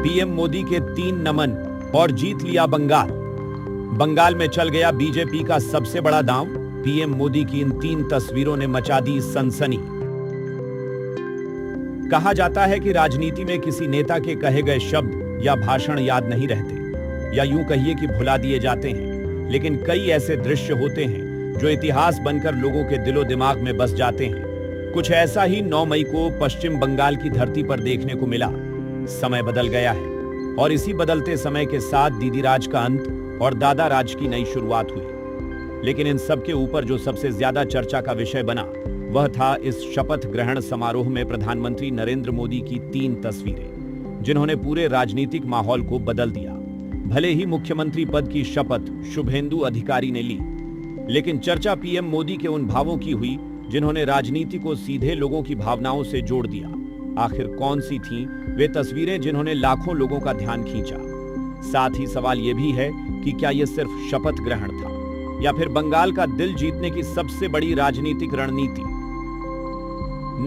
PM Modi के 3 नमन और जीत लिया बंगाल। बंगाल में चल गया बीजेपी का सबसे बड़ा दांव। पीएम मोदी की इन 3 तस्वीरों ने मचा दी सनसनी। कहा जाता है कि राजनीति में किसी नेता के कहे गए शब्द या भाषण याद नहीं रहते, या यूं कहिए कि भुला दिए जाते हैं, लेकिन कई ऐसे दृश्य होते हैं जो इतिहास बनकर लोगों के दिलो दिमाग में बस जाते हैं। कुछ ऐसा ही 9 मई को पश्चिम बंगाल की धरती पर देखने को मिला। समय बदल गया है और इसी बदलते समय के साथ दीदी राज का अंत और दादा राज की नई शुरुआत हुई। लेकिन इन सब के ऊपर जो सबसे ज्यादा चर्चा का विषय बना वह था इस शपथ ग्रहण समारोह में प्रधानमंत्री नरेंद्र मोदी की 3 तस्वीरें, जिन्होंने पूरे राजनीतिक माहौल को बदल दिया। भले ही मुख्यमंत्री पद की शपथ शुभेंदु अधिकारी ने ली, लेकिन चर्चा पीएम मोदी के उन भावों की हुई जिन्होंने राजनीति को सीधे लोगों की भावनाओं से जोड़ दिया। आखिर कौन सी थीं वे तस्वीरें जिन्होंने लाखों लोगों का ध्यान खींचा? साथ ही सवाल यह भी है कि क्या यह सिर्फ शपथ ग्रहण था या फिर बंगाल का दिल जीतने की सबसे बड़ी राजनीतिक रणनीति?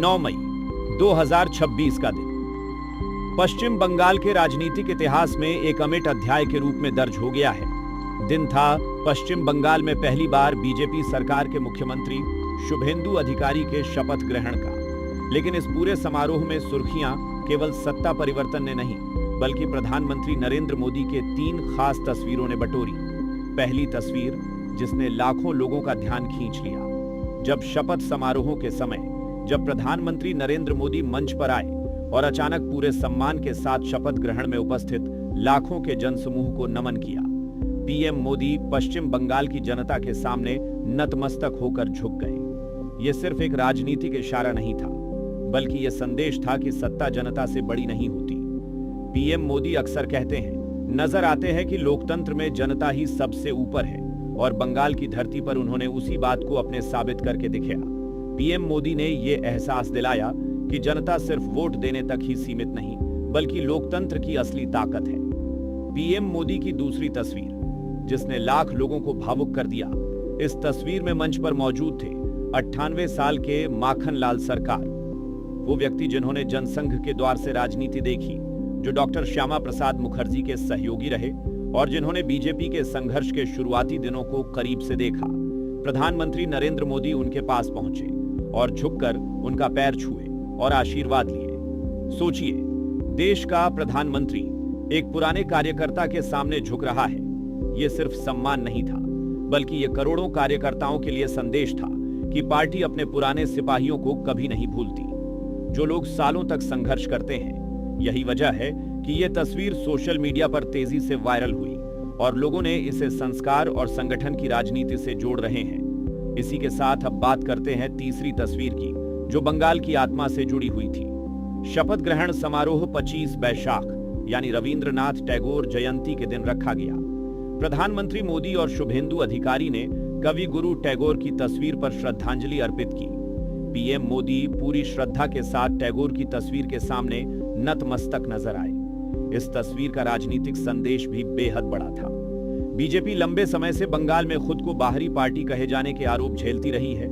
9 मई 2026 का दिन पश्चिम बंगाल के राजनीतिक इतिहास में एक अमिट अध्याय के रूप में दर्ज हो गया है। दिन था पश्चिम बंगाल में पहली बार बीजेपी सरकार के मुख्यमंत्री शुभेंदु अधिकारी के शपथ ग्रहण का। लेकिन इस पूरे समारोह में सुर्खियां केवल सत्ता परिवर्तन ने नहीं, बल्कि प्रधानमंत्री नरेंद्र मोदी के 3 खास तस्वीरों ने बटोरी। पहली तस्वीर, जिसने लाखों लोगों का ध्यान खींच लिया, जब शपथ समारोह के समय जब प्रधानमंत्री नरेंद्र मोदी मंच पर आए और अचानक पूरे सम्मान के साथ शपथ ग्रहण में उपस्थित लाखों के जनसमूह को नमन किया। पीएम मोदी पश्चिम बंगाल की जनता के सामने नतमस्तक होकर झुक गए। यह सिर्फ एक राजनीतिक इशारा नहीं था, बल्कि यह संदेश था कि सत्ता जनता से बड़ी नहीं होती। पीएम मोदी अक्सर कहते हैं, नजर आते हैं कि लोकतंत्र में जनता ही सबसे ऊपर है, और बंगाल की धरती पर उन्होंने उसी बात को अपने साबित करके दिखाया। पीएम मोदी ने यह एहसास दिलाया कि जनता सिर्फ वोट देने तक ही सीमित नहीं, बल्कि लोकतंत्र की असली ताकत है। पीएम मोदी की दूसरी तस्वीर, जिसने लाख लोगों को भावुक कर दिया। इस तस्वीर में मंच पर मौजूद थे 98 साल के माखन लाल सरकार, वो व्यक्ति जिन्होंने जनसंघ के द्वार से राजनीति देखी, जो डॉक्टर श्यामा प्रसाद मुखर्जी के सहयोगी रहे और जिन्होंने बीजेपी के संघर्ष के शुरुआती दिनों को करीब से देखा। प्रधानमंत्री नरेंद्र मोदी उनके पास पहुंचे और झुककर उनका पैर छुए और आशीर्वाद लिए। सोचिए, देश का प्रधानमंत्री एक पुराने कार्यकर्ता के सामने झुक रहा है। यह सिर्फ सम्मान नहीं था, बल्कि यह करोड़ों कार्यकर्ताओं के लिए संदेश था कि पार्टी अपने पुराने सिपाहियों को कभी नहीं भूलती, जो लोग सालों तक संघर्ष करते हैं। यही वजह है कि यह तस्वीर सोशल मीडिया पर तेजी से वायरल हुई और लोगों ने इसे संस्कार और संगठन की राजनीति से जोड़ रहे हैं। इसी के साथ अब बात करते हैं तीसरी तस्वीर की, जो बंगाल की आत्मा से जुड़ी हुई थी। शपथ ग्रहण समारोह 25 वैशाख यानी रविंद्रनाथ टैगोर जयंती के दिन रखा गया। प्रधानमंत्री मोदी और शुभेंदु अधिकारी ने कवि गुरु टैगोर की तस्वीर पर श्रद्धांजलि अर्पित की। पीएम मोदी पूरी श्रद्धा के साथ टैगोर की तस्वीर के सामने नतमस्तक नजर आए। इस तस्वीर का राजनीतिक संदेश भी बेहद बड़ा था। बीजेपी लंबे समय से बंगाल में खुद को बाहरी पार्टी कहे जाने के आरोप झेलती रही है,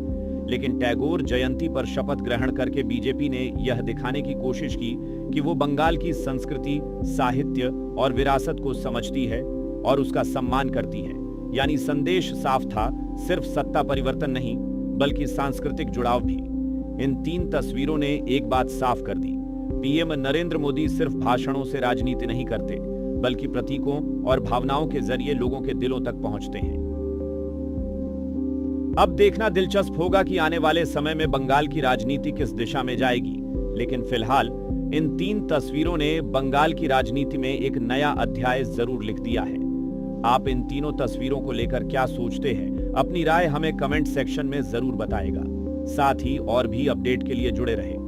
लेकिन टैगोर जयंती पर शपथ ग्रहण करके बीजेपी ने यह दिखाने की कोशिश की कि वो बंगाल की संस्कृति, साहित्य और विरासत को समझती है और उसका सम्मान करती है। यानी संदेश साफ था, सिर्फ सत्ता परिवर्तन नहीं, बल्कि सांस्कृतिक जुड़ाव भी। इन 3 तस्वीरों ने एक बात साफ कर दी, पीएम नरेंद्र मोदी सिर्फ भाषणों से राजनीति नहीं करते, बल्कि प्रतीकों और भावनाओं के जरिए लोगों के दिलों तक पहुंचते हैं। अब देखना दिलचस्प होगा कि आने वाले समय में बंगाल की राजनीति किस दिशा में जाएगी, लेकिन फिलहाल इन 3 तस्वीरों ने बंगाल की राजनीति में एक नया अध्याय जरूर लिख दिया है। आप इन तीनों तस्वीरों को लेकर क्या सोचते हैं? अपनी राय हमें कमेंट सेक्शन में जरूर बताएगा। साथ ही और भी अपडेट के लिए जुड़े रहें।